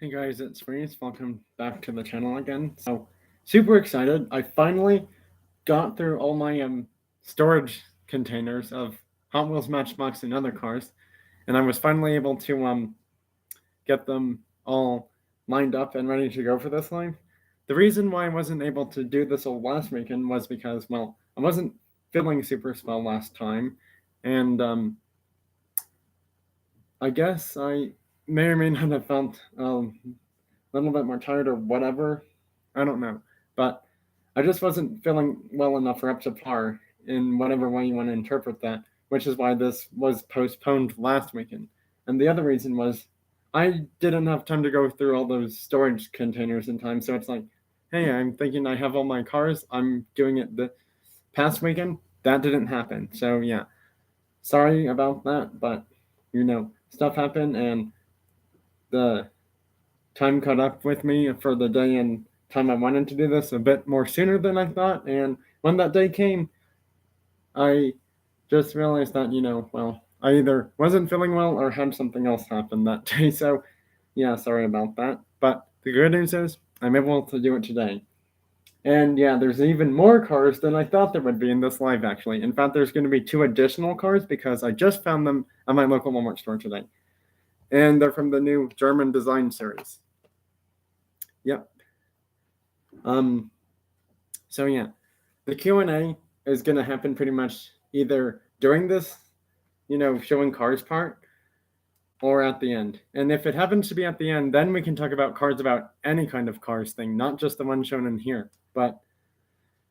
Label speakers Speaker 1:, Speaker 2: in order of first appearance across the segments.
Speaker 1: Hey guys, it's Freeze. Welcome back to the channel again. So, super excited. I finally got through all my storage containers of Hot Wheels, Matchbox, and other cars, and I was finally able to get them all lined up and ready to go for this live. The reason why I wasn't able to do this all last weekend was because, well, I wasn't feeling super swell last time, and I guess I may or may not have felt a little bit more tired or whatever. I don't know. But I just wasn't feeling well enough or up to par in whatever way you want to interpret that, which is why this was postponed last weekend. And the other reason was I didn't have time to go through all those storage containers in time. So it's like, hey, I'm thinking I have all my cars. I'm doing it the past weekend. That didn't happen. So yeah, sorry about that. But, stuff happened and the time caught up with me for the day and time I wanted to do this a bit more sooner than I thought. And when that day came, I just realized that, I either wasn't feeling well or had something else happen that day. So, yeah, sorry about that. But the good news is I'm able to do it today. And yeah, there's even more cars than I thought there would be in this live, actually. In fact, there's going to be 2 additional cars because I just found them at my local Walmart store today. And they're from the new German design series. Yep. So yeah, the Q&A is going to happen pretty much either during this, showing cars part or at the end. And if it happens to be at the end, then we can talk about cars about any kind of cars thing, not just the one shown in here. But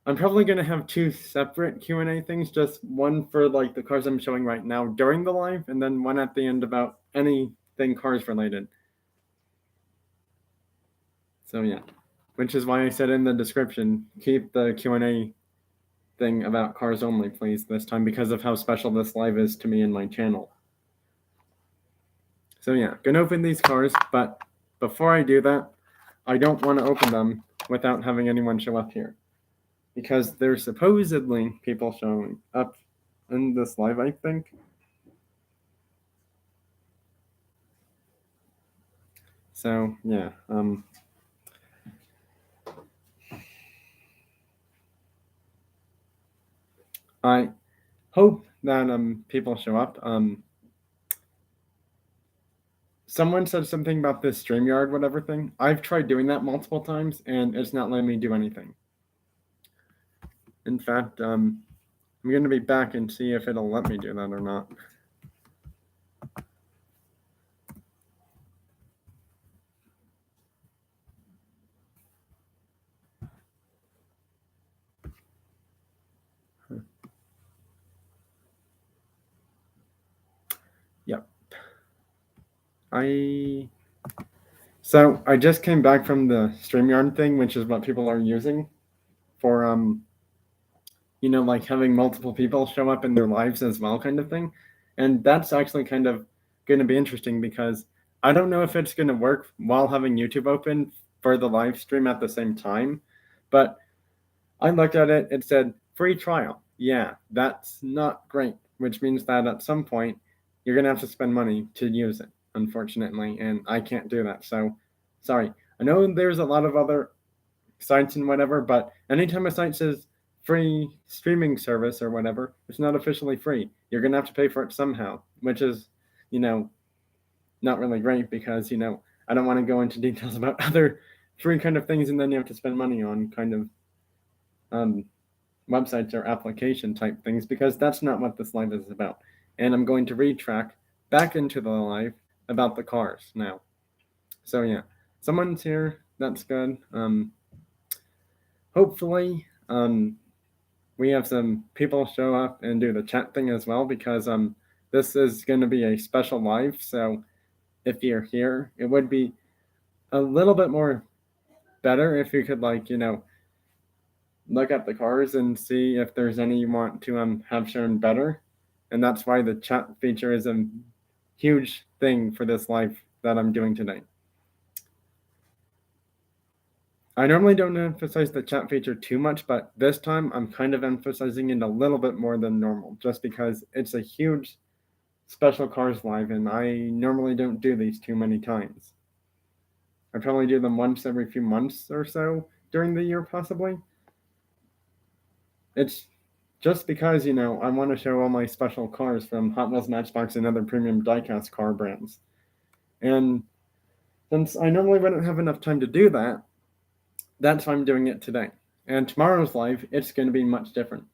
Speaker 1: I'm probably going to have 2 separate Q&A things, just one for like the cars I'm showing right now during the live, and then one at the end about anything cars related. So yeah, which is why I said in the description, keep the Q&A thing about cars only, please, this time, because of how special this live is to me and my channel. So yeah, gonna open these cars, but before I do that, I don't want to open them without having anyone show up here. Because there's supposedly people showing up in this live, I think. So yeah, I hope that people show up. Someone said something about this StreamYard whatever thing. I've tried doing that multiple times, and it's not letting me do anything. In fact, I'm going to be back and see if it'll let me do that or not. Yep. So I just came back from the StreamYard thing, which is what people are using for, like having multiple people show up in their lives as well, kind of thing. And that's actually kind of going to be interesting because I don't know if it's going to work while having YouTube open for the live stream at the same time. But I looked at it, it said free trial. Yeah, that's not great, which means that at some point you're going to have to spend money to use it, unfortunately, and I can't do that. So, sorry. I know there's a lot of other sites and whatever, but anytime a site says free streaming service or whatever, it's not officially free. You're going to have to pay for it somehow, which is, not really great because, I don't want to go into details about other free kind of things and then you have to spend money on kind of websites or application type things because that's not what this live is about. And I'm going to retrack back into the live about the cars now. So yeah, someone's here. That's good. Hopefully, we have some people show up and do the chat thing as well because this is going to be a special live. So if you're here, it would be a little bit more better if you could look at the cars and see if there's any you want to have shown better. And that's why the chat feature is a huge thing for this live that I'm doing today. I normally don't emphasize the chat feature too much, but this time I'm kind of emphasizing it a little bit more than normal, just because it's a huge special cars live, and I normally don't do these too many times. I probably do them once every few months or so during the year, possibly. It's just because, I want to show all my special cars from Hot Wheels, Matchbox, and other premium diecast car brands. And since I normally wouldn't have enough time to do that, that's why I'm doing it today. And tomorrow's live, it's going to be much different.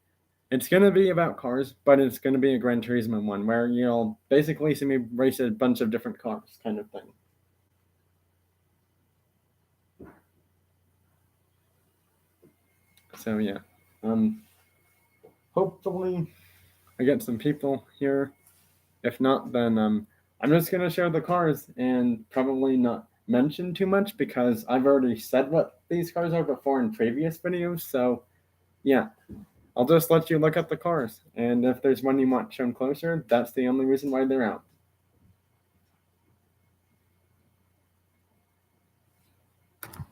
Speaker 1: It's going to be about cars, but it's going to be a Gran Turismo one where you'll basically see me race a bunch of different cars kind of thing. So yeah, hopefully I get some people here. If not, then I'm just going to show the cars and probably not mention too much because I've already said what these cars are before in previous videos. So yeah, I'll just let you look at the cars. And if there's one you want shown closer, that's the only reason why they're out.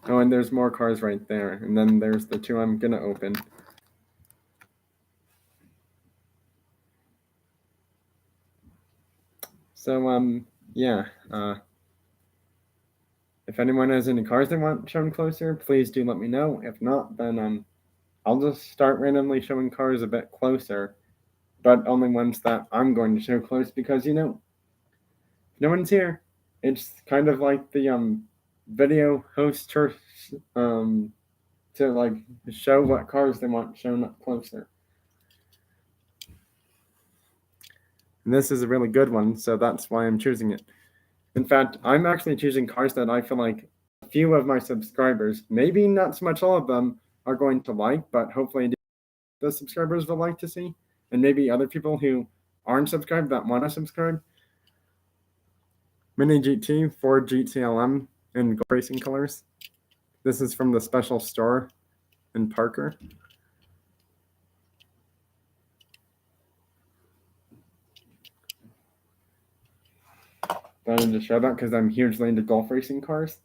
Speaker 1: Oh, and there's more cars right there. And then there's the two I'm going to open. So, yeah. If anyone has any cars they want shown closer, please do let me know. If not, then I'll just start randomly showing cars a bit closer, but only ones that I'm going to show close because, no one's here. It's kind of like the video host to like show what cars they want shown up closer. And this is a really good one, so that's why I'm choosing it. In fact, I'm actually choosing cars that I feel like a few of my subscribers, maybe not so much all of them, are going to like, but hopefully the subscribers will like to see, and maybe other people who aren't subscribed that want to subscribe. Mini GT, Ford GTLM in gold racing colors. This is from the special store in Parker. I wanted to show that because I'm hugely into golf racing cars.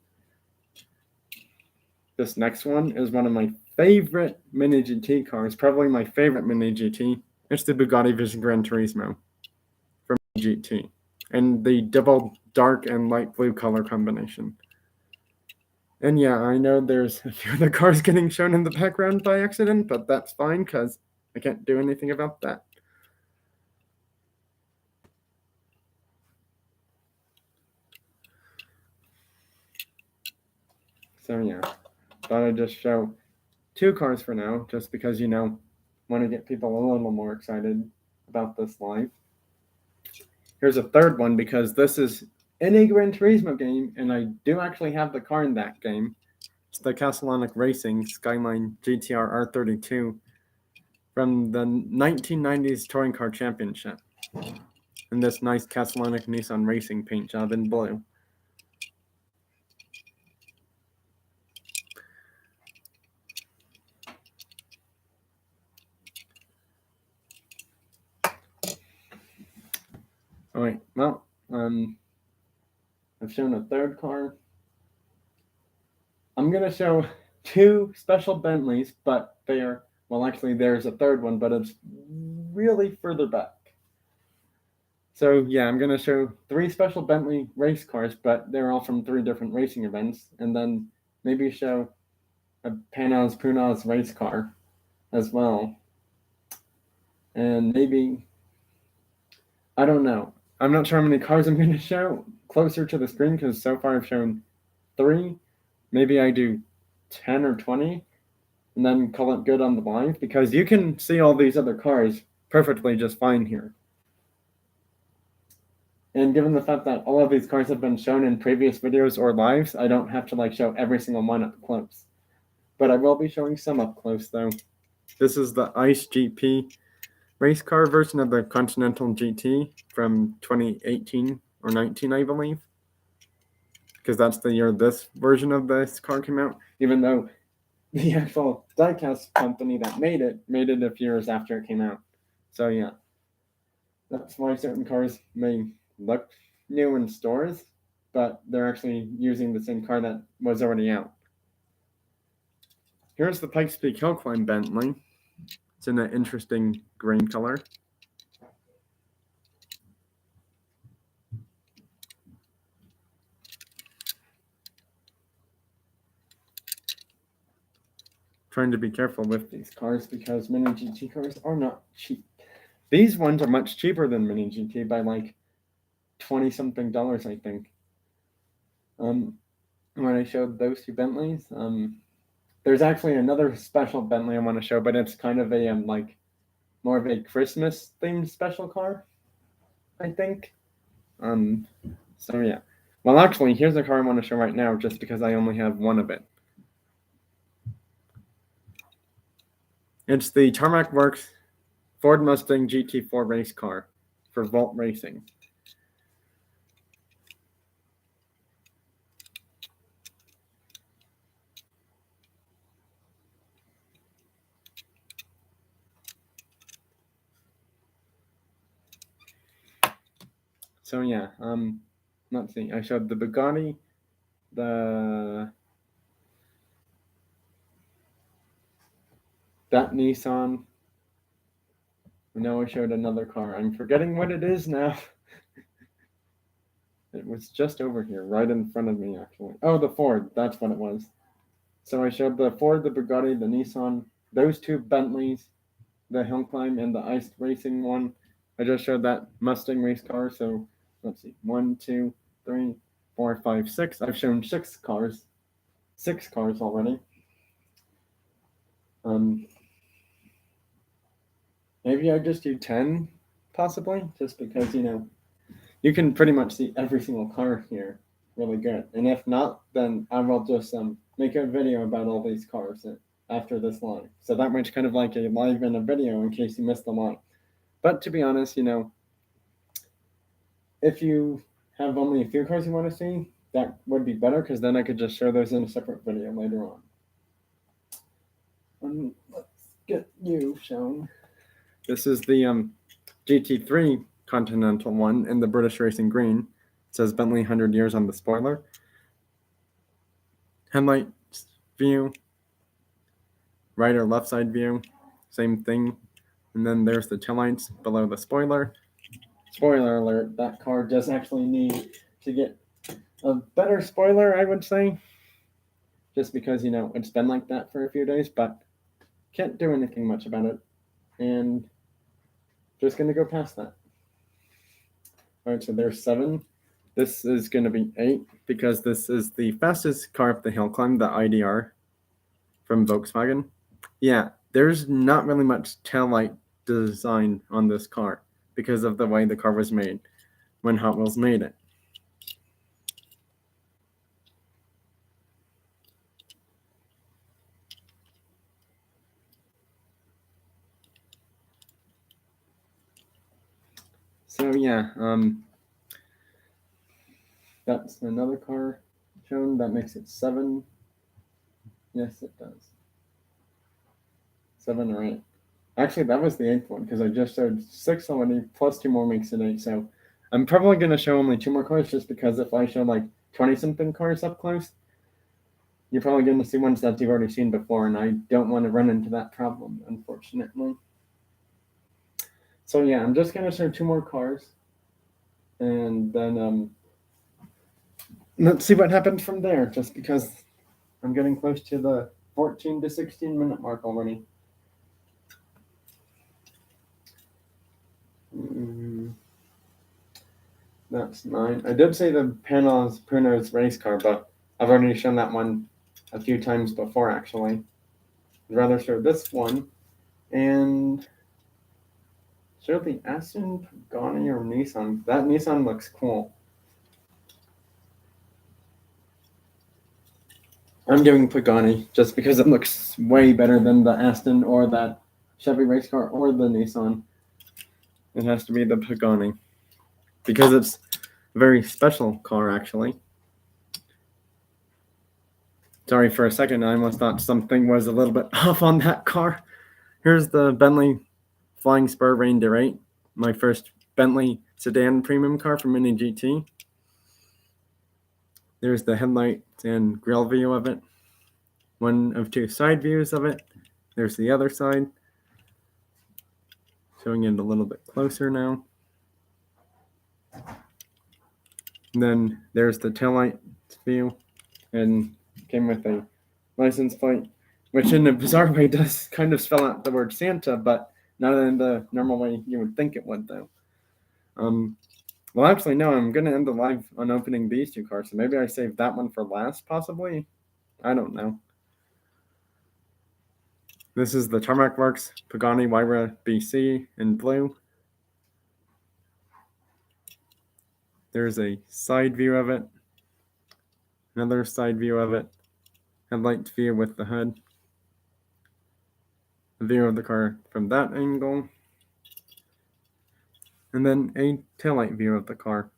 Speaker 1: This next one is one of my favorite Mini GT cars, probably my favorite Mini GT. It's the Bugatti Vision Gran Turismo from GT, and the double dark and light blue color combination. And yeah, I know there's a few other cars getting shown in the background by accident, but that's fine because I can't do anything about that. So yeah, thought I'd just show two cars for now, just because, want to get people a little more excited about this live. Here's a third one because this is in a Gran Turismo game, and I do actually have the car in that game. It's the Castellanic Racing Skyline GTR R32 from the 1990s Touring Car Championship. And this nice Castellanic Nissan Racing paint job in blue. All right, well, I've shown a third car. I'm going to show two special Bentleys, but actually there's a third one, but it's really further back. So yeah, I'm going to show three special Bentley race cars, but they're all from three different racing events, and then maybe show a Panaz Punaz race car as well. And maybe, I don't know. I'm not sure how many cars I'm going to show closer to the screen because so far I've shown three. Maybe I do 10 or 20 and then call it good on the live because you can see all these other cars perfectly just fine here. And given the fact that all of these cars have been shown in previous videos or lives, I don't have to show every single one up close. But I will be showing some up close though. This is the ICE GP race car version of the Continental GT from 2018 or 19, I believe. Because that's the year this version of this car came out, even though the actual diecast company that made it a few years after it came out. So yeah, that's why certain cars may look new in stores, but they're actually using the same car that was already out. Here's the Pike's Peak Hill Climb Bentley. It's in an interesting green color. trying to be careful with these cars because Mini GT cars are not cheap. These ones are much cheaper than Mini GT by like $20-something, I think. When I showed those two Bentleys, there's actually another special Bentley I want to show, but it's kind of a like more of a Christmas themed special car, I think. So yeah. Well, actually, here's the car I want to show right now, just because I only have one of it. It's the Tarmac Works Ford Mustang GT4 race car for Volt Racing. So yeah, let's see. I showed the Bugatti, that Nissan. Now I showed another car. I'm forgetting what it is now. It was just over here, right in front of me, actually. Oh, the Ford. That's what it was. So I showed the Ford, the Bugatti, the Nissan, those two Bentleys, the Hill Climb, and the Ice Racing one. I just showed that Mustang race car. So let's see. 1, 2, 3, 4, 5, 6. I've shown 6 cars. 6 cars already. Maybe I just do 10, possibly, just because, you can pretty much see every single car here really good. And if not, then I will just make a video about all these cars after this live. So that much kind of like a live and a video in case you missed the live. But to be honest, if you have only a few cars you want to see, that would be better because then I could just show those in a separate video later on. Let's get you shown. This is the GT3 Continental one in the British Racing Green. It says Bentley 100 years on the spoiler. Headlight view, right or left side view, same thing. And then there's the taillights below the spoiler. Spoiler alert, that car does actually need to get a better spoiler, I would say. Just because, it's been like that for a few days, but can't do anything much about it. And just going to go past that. All right, so there's 7. This is going to be 8 because this is the fastest car up the hill climb, the IDR from Volkswagen. Yeah, there's not really much taillight design on this car because of the way the car was made when Hot Wheels made it. So yeah, that's another car shown. That makes it 7. Yes, it does. 7 or 8. Actually, that was the 8th one because I just showed 6 already, plus 2 more makes it 8. So I'm probably going to show only 2 more cars just because if I show like 20-something cars up close, you're probably going to see ones that you've already seen before, and I don't want to run into that problem, unfortunately. So yeah, I'm just going to show 2 more cars, and then let's see what happens from there, just because I'm getting close to the 14 to 16 minute mark already. That's 9. I did say the Pruno's race car, but I've already shown that one a few times before, actually. I'd rather show this one and show the Aston, Pagani, or Nissan. That Nissan looks cool. I'm doing Pagani just because it looks way better than the Aston or that Chevy race car or the Nissan. It has to be the Pagani because it's a very special car, actually. Sorry for a second, I almost thought something was a little bit off on that car. Here's the Bentley Flying Spur Reindeer 8, my first Bentley sedan premium car from Mini GT. There's the headlight and grille view of it. One of 2 side views of it. There's the other side. Showing it a little bit closer now. And then there's the taillight view and came with a license plate. which in a bizarre way does kind of spell out the word Santa, but not in the normal way you would think it would, though. Well, actually, no, I'm going to end the live on opening these two cars, so maybe I saved that one for last, possibly? I don't know. This is the Tarmac Works Pagani Huayra BC in blue. There's a side view of it, another side view of it, headlight view with the hood, a view of the car from that angle, and then a taillight view of the car.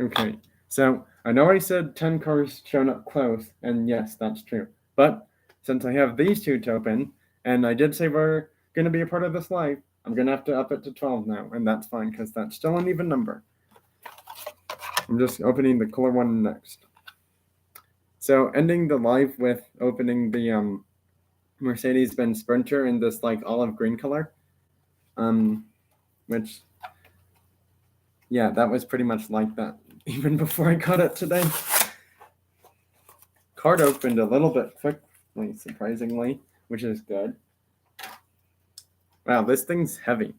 Speaker 1: Okay, so I know I said 10 cars shown up close, and yes, that's true. But since I have these two to open, and I did say we're going to be a part of this live, I'm going to have to up it to 12 now, and that's fine because that's still an even number. I'm just opening the color one next. So ending the live with opening the Mercedes-Benz Sprinter in this like olive green color, which, yeah, that was pretty much like that even before I got it today. Card opened a little bit quickly, surprisingly, which is good. Wow, this thing's heavy.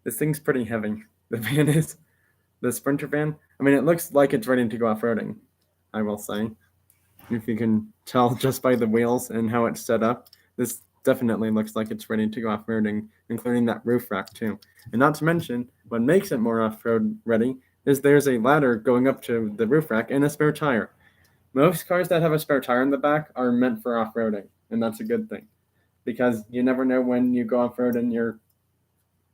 Speaker 1: This thing's pretty heavy. The van is. The Sprinter van. I mean, it looks like it's ready to go off-roading, I will say. If you can tell just by the wheels and how it's set up, this definitely looks like it's ready to go off-roading, including that roof rack too. And not to mention, what makes it more off-road ready is there's a ladder going up to the roof rack and a spare tire. Most cars that have a spare tire in the back are meant for off-roading, and that's a good thing, because you never know when you go off-road and your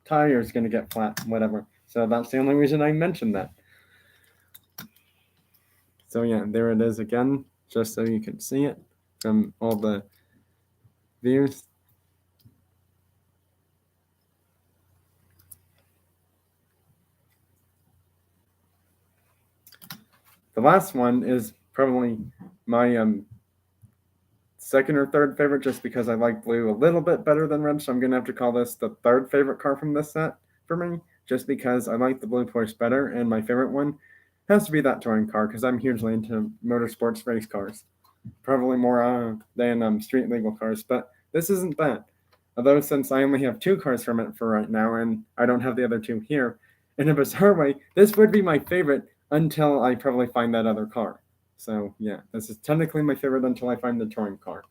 Speaker 1: tire is going to get flat, whatever. So that's the only reason I mentioned that. So yeah, there it is again, just so you can see it from all the views. The last one is probably my second or third favorite, just because I like blue a little bit better than red, so I'm going to have to call this the third favorite car from this set for me, just because I like the blue Porsche better, and my favorite one has to be that touring car, because I'm hugely into motorsports race cars, probably more than street legal cars, but this isn't bad. Although since I only have two cars from it for right now, and I don't have the other two here, in a bizarre way, this would be my favorite until I probably find that other car. So yeah, this is technically my favorite until I find the touring car.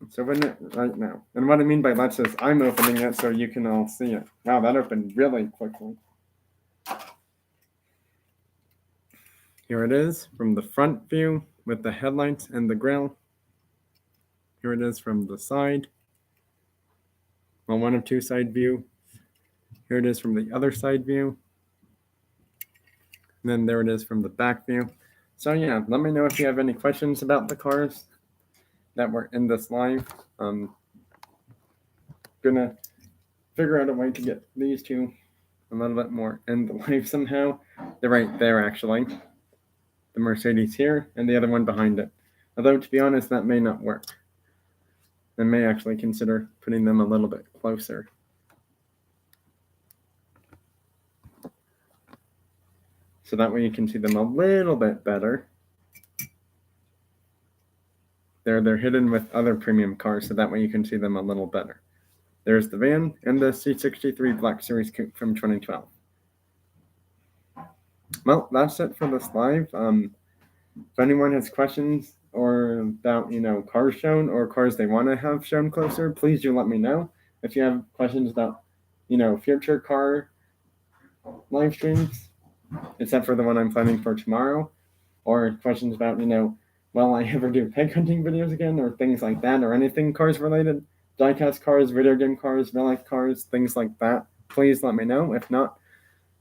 Speaker 1: Let's open it right now. And what I mean by that is I'm opening it so you can all see it. Wow, that opened really quickly. Here it is from the front view with the headlights and the grille. Here it is from the side. Well, one of two side view. Here it is from the other side view. And then there it is from the back view. So yeah, let me know if you have any questions about the cars that were in this live. Gonna figure out a way to get these two a little bit more in the live somehow. They're right there, actually. The Mercedes here and the other one behind it. Although, to be honest, that may not work. I may actually consider putting them a little bit closer. So that way you can see them a little bit better. They're hidden with other premium cars, so that way you can see them a little better. There's the van and the C63 Black Series Coupe from 2012. Well, that's it for this live. If anyone has questions or about, cars shown or cars they want to have shown closer, please do let me know. If you have questions about, future car live streams, except for the one I'm planning for tomorrow, or questions about, will I ever do pig hunting videos again, or things like that, or anything cars related, diecast cars, video game cars, real life cars, things like that, please let me know. If not,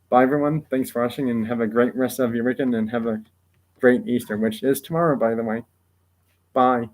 Speaker 1: bye everyone. Thanks for watching, and have a great rest of your weekend, and have a great Easter, which is tomorrow, by the way. Bye.